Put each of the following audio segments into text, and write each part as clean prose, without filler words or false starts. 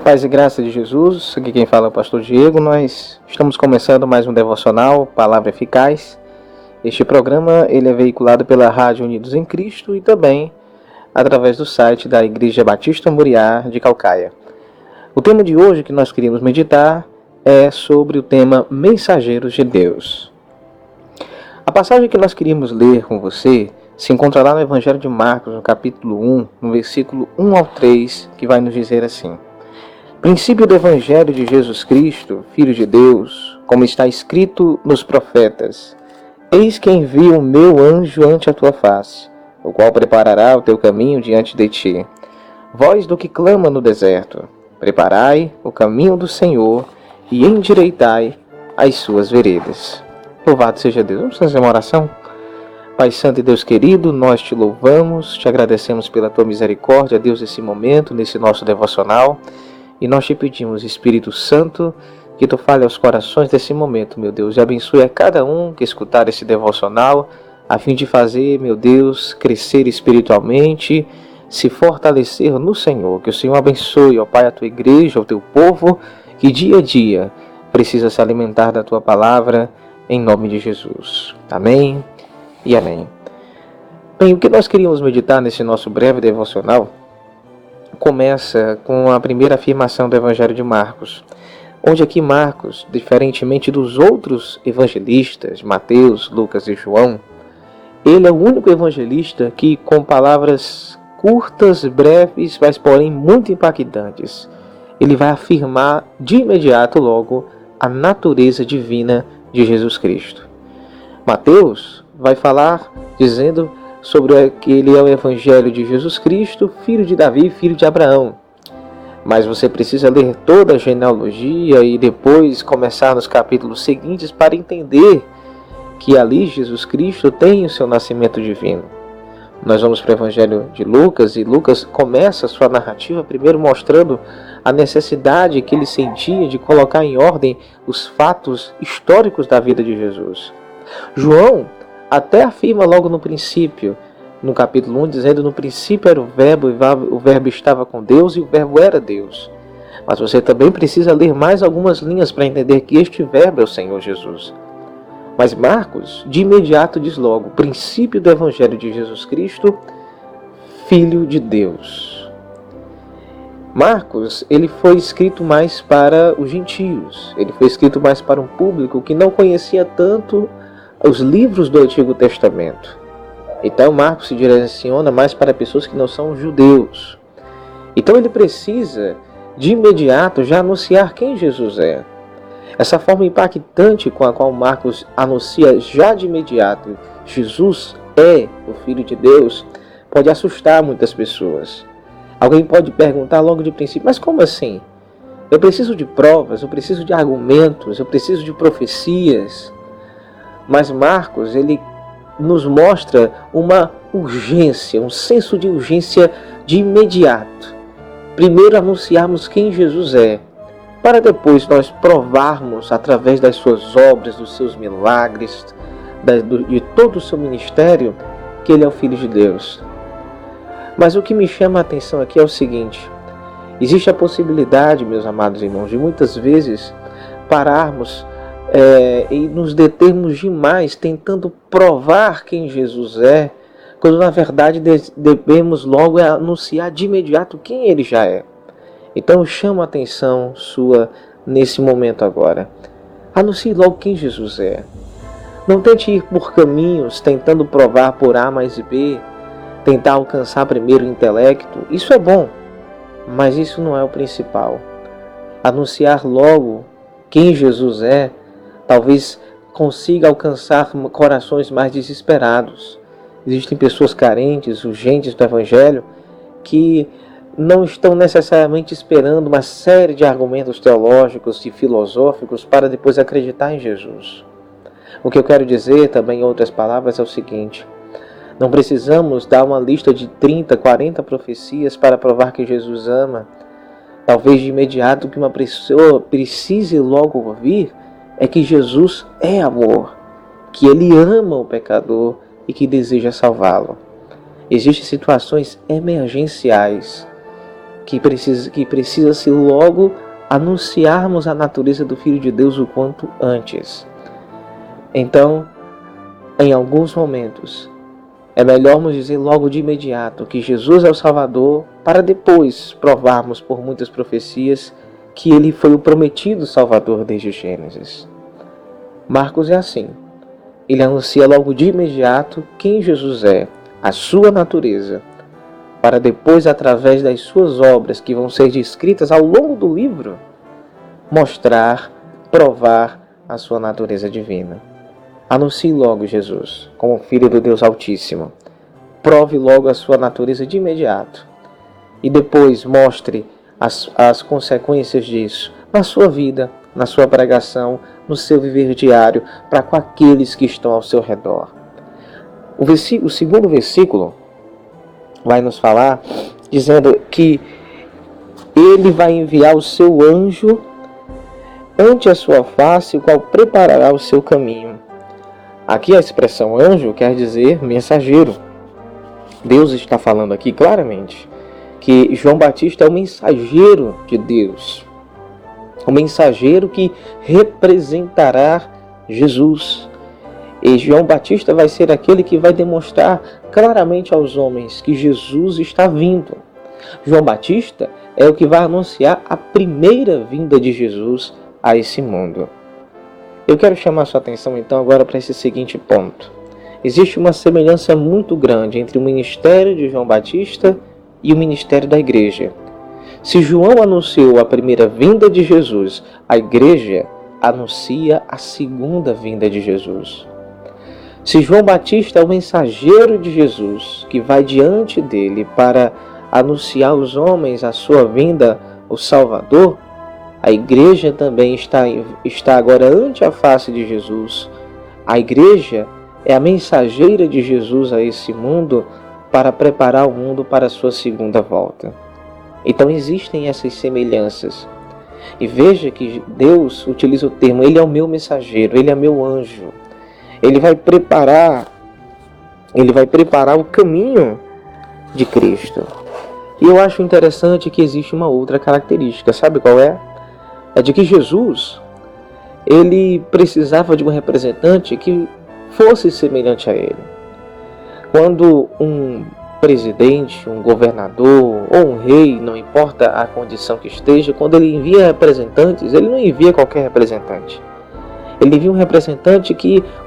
Paz e graça de Jesus, aqui quem fala é o pastor Diego. Nós estamos começando mais um devocional, Palavra Eficaz. Este programa ele é veiculado pela Rádio Unidos em Cristo e também através do site da Igreja Batista Moriá de Calcaia. O tema de hoje que nós queríamos meditar é sobre o tema Mensageiros de Deus. A passagem que nós queríamos ler com você se encontra lá no Evangelho de Marcos, no capítulo 1, no versículo 1 ao 3, que vai nos dizer assim: Princípio do Evangelho de Jesus Cristo, Filho de Deus, como está escrito nos profetas: Eis que envio o meu anjo ante a tua face, o qual preparará o teu caminho diante de ti. Voz do que clama no deserto: Preparai o caminho do Senhor e endireitai as suas veredas. Louvado seja Deus. Vamos fazer uma oração? Pai Santo e Deus querido, nós te louvamos, te agradecemos pela tua misericórdia, Deus, nesse momento, nesse nosso devocional. E nós te pedimos, Espírito Santo, que tu fale aos corações desse momento, meu Deus, e abençoe a cada um que escutar esse devocional, a fim de fazer, meu Deus, crescer espiritualmente, se fortalecer no Senhor. Que o Senhor abençoe, ó Pai, a tua igreja, o teu povo, que dia a dia precisa se alimentar da tua palavra, em nome de Jesus. Amém e amém. Bem, o que nós queríamos meditar nesse nosso breve devocional começa com a primeira afirmação do Evangelho de Marcos, onde aqui Marcos, diferentemente dos outros evangelistas, Mateus, Lucas e João, ele é o único evangelista que, com palavras curtas, breves, mas porém muito impactantes, ele vai afirmar de imediato logo a natureza divina de Jesus Cristo. Mateus vai falar dizendo sobre que ele é o Evangelho de Jesus Cristo, filho de Davi, filho de Abraão. Mas você precisa ler toda a genealogia e depois começar nos capítulos seguintes para entender que ali Jesus Cristo tem o seu nascimento divino. Nós vamos para o Evangelho de Lucas, e Lucas começa a sua narrativa primeiro mostrando a necessidade que ele sentia de colocar em ordem os fatos históricos da vida de Jesus. João até afirma logo no princípio, no capítulo 1, dizendo: no princípio era o verbo, e o verbo estava com Deus, e o verbo era Deus. Mas você também precisa ler mais algumas linhas para entender que este verbo é o Senhor Jesus. Mas Marcos, de imediato, diz logo: princípio do Evangelho de Jesus Cristo, Filho de Deus. Marcos, ele foi escrito mais para os gentios, ele foi escrito mais para um público que não conhecia tanto os livros do Antigo Testamento. Então Marcos se direciona mais para pessoas que não são judeus. Então ele precisa de imediato já anunciar quem Jesus é. Essa forma impactante com a qual Marcos anuncia já de imediato Jesus é o Filho de Deus pode assustar muitas pessoas. Alguém pode perguntar logo de princípio: mas como assim? Eu preciso de provas, eu preciso de argumentos, eu preciso de profecias. Mas Marcos, ele nos mostra uma urgência, um senso de urgência de imediato. Primeiro anunciarmos quem Jesus é, para depois nós provarmos através das suas obras, dos seus milagres, de todo o seu ministério, que ele é o Filho de Deus. Mas o que me chama a atenção aqui é o seguinte: existe a possibilidade, meus amados irmãos, de muitas vezes pararmos e nos determos demais tentando provar quem Jesus é, quando na verdade devemos logo anunciar de imediato quem ele já é. Então eu chamo a atenção sua nesse momento agora. Anuncie logo quem Jesus é. Não tente ir por caminhos tentando provar por A mais B, tentar alcançar primeiro o intelecto. Isso é bom, mas isso não é o principal. Anunciar logo quem Jesus é talvez consiga alcançar corações mais desesperados. Existem pessoas carentes, urgentes do Evangelho, que não estão necessariamente esperando uma série de argumentos teológicos e filosóficos para depois acreditar em Jesus. O que eu quero dizer também, em outras palavras, é o seguinte: não precisamos dar uma lista de 30, 40 profecias para provar que Jesus ama. Talvez de imediato o que uma pessoa precise logo ouvir é que Jesus é amor, que ele ama o pecador e que deseja salvá-lo. Existem situações emergenciais que precisa-se logo anunciarmos a natureza do Filho de Deus o quanto antes. Então, em alguns momentos, é melhor dizer logo de imediato que Jesus é o Salvador, para depois provarmos por muitas profecias que ele foi o prometido Salvador desde Gênesis. Marcos é assim. Ele anuncia logo de imediato quem Jesus é, a sua natureza, para depois, através das suas obras que vão ser descritas ao longo do livro, mostrar, provar a sua natureza divina. Anuncie logo Jesus como Filho do Deus Altíssimo. Prove logo a sua natureza de imediato. E depois mostre as consequências disso na sua vida, na sua pregação, no seu viver diário, para com aqueles que estão ao seu redor. O segundo versículo vai nos falar, dizendo que ele vai enviar o seu anjo ante a sua face, o qual preparará o seu caminho. Aqui a expressão anjo quer dizer mensageiro. Deus está falando aqui claramente que João Batista é o mensageiro de Deus. O mensageiro que representará Jesus. E João Batista vai ser aquele que vai demonstrar claramente aos homens que Jesus está vindo. João Batista é o que vai anunciar a primeira vinda de Jesus a esse mundo. Eu quero chamar sua atenção então agora para esse seguinte ponto. Existe uma semelhança muito grande entre o ministério de João Batista e o ministério da igreja. Se João anunciou a primeira vinda de Jesus, a igreja anuncia a segunda vinda de Jesus. Se João Batista é o mensageiro de Jesus, que vai diante dele para anunciar aos homens a sua vinda, o Salvador, a igreja também está agora ante a face de Jesus. A igreja é a mensageira de Jesus a esse mundo para preparar o mundo para a sua segunda volta. Então existem essas semelhanças. E veja que Deus utiliza o termo, ele é o meu mensageiro, ele é meu anjo. Ele vai preparar o caminho de Cristo. E eu acho interessante que existe uma outra característica, sabe qual é? É de que Jesus, ele precisava de um representante que fosse semelhante a ele. Quando um presidente, um governador ou um rei, não importa a condição que esteja, quando ele envia representantes, ele não envia qualquer representante. Ele envia um representante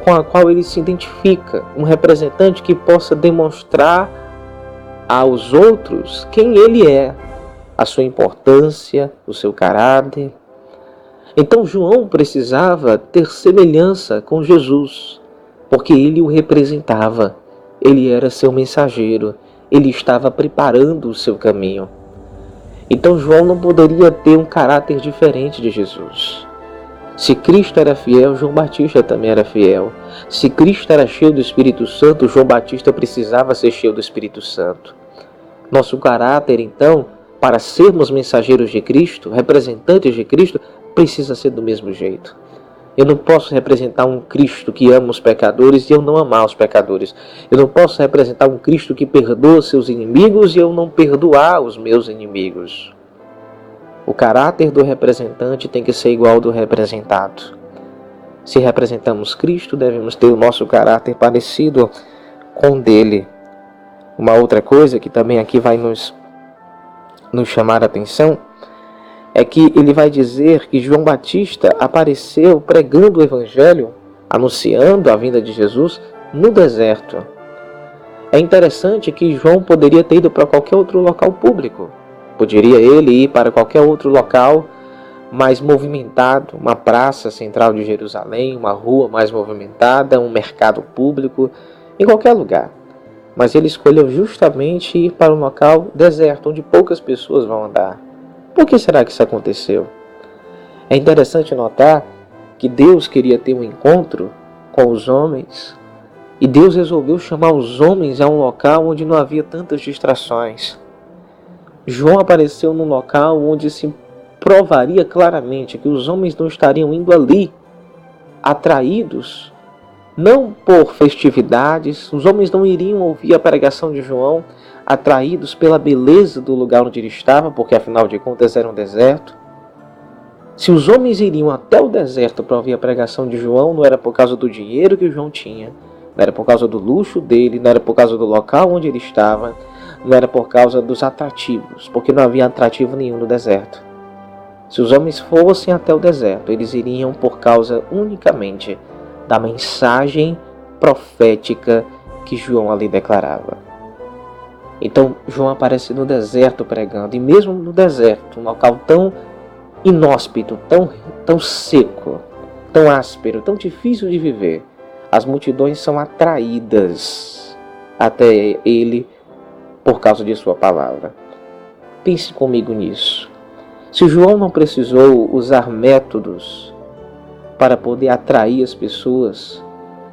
com a qual ele se identifica, um representante que possa demonstrar aos outros quem ele é, a sua importância, o seu caráter. Então João precisava ter semelhança com Jesus, porque ele o representava, ele era seu mensageiro, ele estava preparando o seu caminho. Então João não poderia ter um caráter diferente de Jesus. Se Cristo era fiel, João Batista também era fiel. Se Cristo era cheio do Espírito Santo, João Batista precisava ser cheio do Espírito Santo. Nosso caráter, então, para sermos mensageiros de Cristo, representantes de Cristo, precisa ser do mesmo jeito. Eu não posso representar um Cristo que ama os pecadores e eu não amar os pecadores. Eu não posso representar um Cristo que perdoa seus inimigos e eu não perdoar os meus inimigos. O caráter do representante tem que ser igual ao do representado. Se representamos Cristo, devemos ter o nosso caráter parecido com o dele. Uma outra coisa que também aqui vai nos chamar a atenção é que ele vai dizer que João Batista apareceu pregando o Evangelho, anunciando a vinda de Jesus no deserto. É interessante que João poderia ter ido para qualquer outro local público. Poderia ele ir para qualquer outro local mais movimentado, uma praça central de Jerusalém, uma rua mais movimentada, um mercado público, em qualquer lugar. Mas ele escolheu justamente ir para um local deserto, onde poucas pessoas vão andar. Por que será que isso aconteceu? É interessante notar que Deus queria ter um encontro com os homens e Deus resolveu chamar os homens a um local onde não havia tantas distrações. João apareceu num local onde se provaria claramente que os homens não estariam indo ali atraídos não por festividades. Os homens não iriam ouvir a pregação de João atraídos pela beleza do lugar onde ele estava, porque afinal de contas era um deserto. Se os homens iriam até o deserto para ouvir a pregação de João, não era por causa do dinheiro que João tinha, não era por causa do luxo dele, não era por causa do local onde ele estava, não era por causa dos atrativos, porque não havia atrativo nenhum no deserto. Se os homens fossem até o deserto, eles iriam por causa unicamente da mensagem profética que João ali declarava. Então João aparece no deserto pregando, e mesmo no deserto, um local tão inóspito, tão seco, tão áspero, tão difícil de viver, as multidões são atraídas até ele por causa de sua palavra. Pense comigo nisso. Se João não precisou usar métodos para poder atrair as pessoas,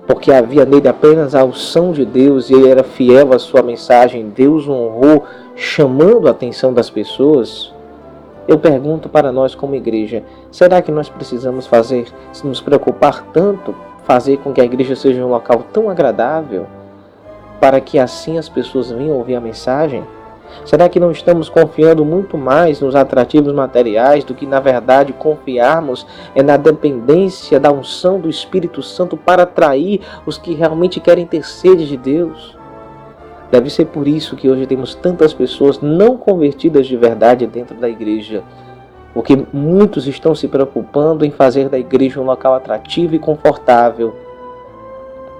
porque havia nele apenas a unção de Deus e ele era fiel à sua mensagem, Deus o honrou chamando a atenção das pessoas, eu pergunto para nós como igreja, será que nós precisamos nos preocupar tanto, fazer com que a igreja seja um local tão agradável, para que assim as pessoas venham ouvir a mensagem? Será que não estamos confiando muito mais nos atrativos materiais do que, na verdade, confiarmos na dependência da unção do Espírito Santo para atrair os que realmente querem ter sede de Deus? Deve ser por isso que hoje temos tantas pessoas não convertidas de verdade dentro da igreja, porque muitos estão se preocupando em fazer da igreja um local atrativo e confortável,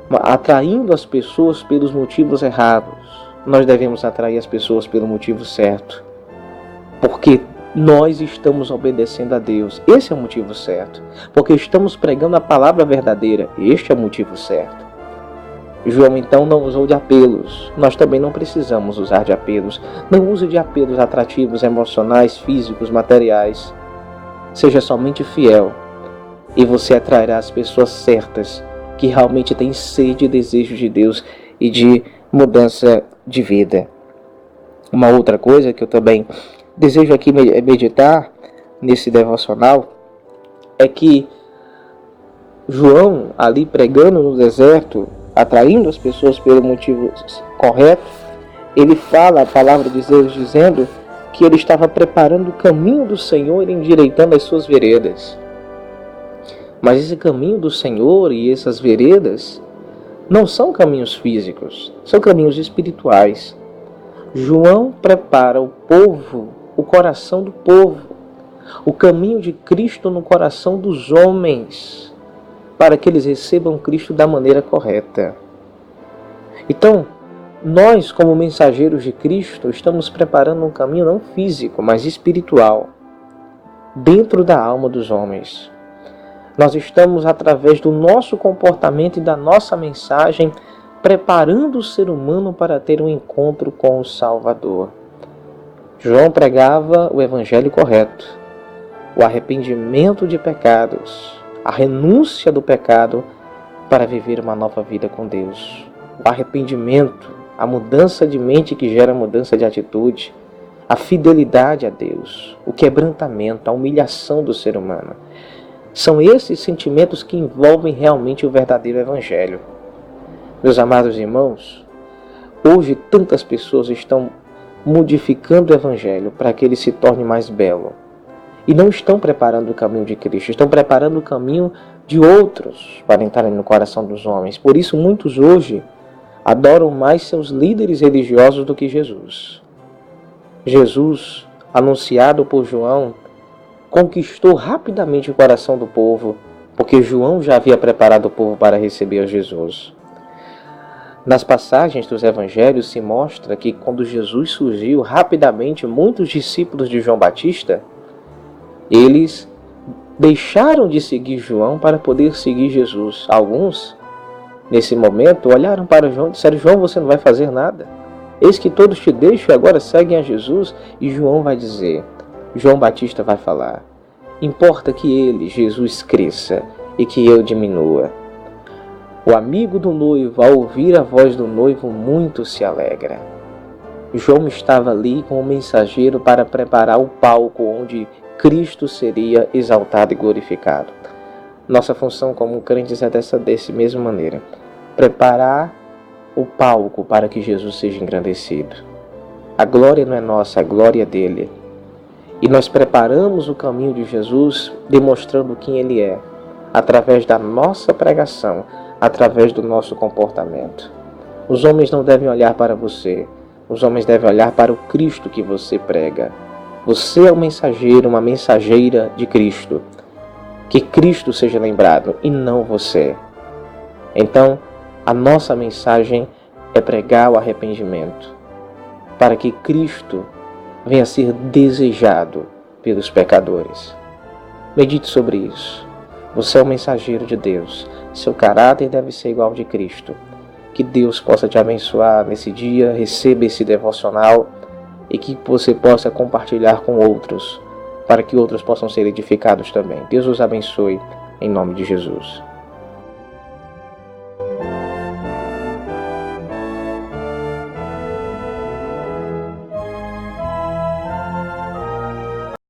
atraindo as pessoas pelos motivos errados. Nós devemos atrair as pessoas pelo motivo certo, porque nós estamos obedecendo a Deus. Esse é o motivo certo, porque estamos pregando a palavra verdadeira. Este é o motivo certo. João então não usou de apelos. Nós também não precisamos usar de apelos. Não use de apelos atrativos, emocionais, físicos, materiais. Seja somente fiel e você atrairá as pessoas certas que realmente têm sede e desejo de Deus e de mudança de vida. Uma outra coisa que eu também desejo aqui meditar nesse devocional é que João, ali pregando no deserto, atraindo as pessoas pelo motivo correto, ele fala a palavra de Deus dizendo que ele estava preparando o caminho do Senhor e endireitando as suas veredas. Mas esse caminho do Senhor e essas veredas não são caminhos físicos, são caminhos espirituais. João prepara o povo, o coração do povo, o caminho de Cristo no coração dos homens, para que eles recebam Cristo da maneira correta. Então, nós, como mensageiros de Cristo, estamos preparando um caminho não físico, mas espiritual, dentro da alma dos homens. Nós estamos, através do nosso comportamento e da nossa mensagem, preparando o ser humano para ter um encontro com o Salvador. João pregava o evangelho correto, o arrependimento de pecados, a renúncia do pecado para viver uma nova vida com Deus. O arrependimento, a mudança de mente que gera mudança de atitude, a fidelidade a Deus, o quebrantamento, a humilhação do ser humano. São esses sentimentos que envolvem realmente o verdadeiro evangelho. Meus amados irmãos, hoje tantas pessoas estão modificando o evangelho para que ele se torne mais belo. E não estão preparando o caminho de Cristo, estão preparando o caminho de outros para entrarem no coração dos homens. Por isso muitos hoje adoram mais seus líderes religiosos do que Jesus. Jesus, anunciado por João, conquistou rapidamente o coração do povo, porque João já havia preparado o povo para receber a Jesus. Nas passagens dos evangelhos se mostra que quando Jesus surgiu, rapidamente muitos discípulos de João Batista, eles deixaram de seguir João para poder seguir Jesus. Alguns, nesse momento, olharam para João e disseram: João, você não vai fazer nada. Eis que todos te deixam e agora seguem a Jesus. E João vai dizer, João Batista vai falar: importa que ele, Jesus, cresça e que eu diminua. O amigo do noivo, ao ouvir a voz do noivo, muito se alegra. João estava ali como mensageiro para preparar o palco onde Cristo seria exaltado e glorificado. Nossa função como crentes é dessa mesma maneira: preparar o palco para que Jesus seja engrandecido. A glória não é nossa, a glória é dele. E nós preparamos o caminho de Jesus demonstrando quem ele é, através da nossa pregação, através do nosso comportamento. Os homens não devem olhar para você, os homens devem olhar para o Cristo que você prega. Você é um mensageiro, uma mensageira de Cristo. Que Cristo seja lembrado e não você. Então, a nossa mensagem é pregar o arrependimento, para que Cristo venha a ser desejado pelos pecadores. Medite sobre isso. Você é um mensageiro de Deus. Seu caráter deve ser igual ao de Cristo. Que Deus possa te abençoar nesse dia. Receba esse devocional e que você possa compartilhar com outros, para que outros possam ser edificados também. Deus os abençoe, em nome de Jesus.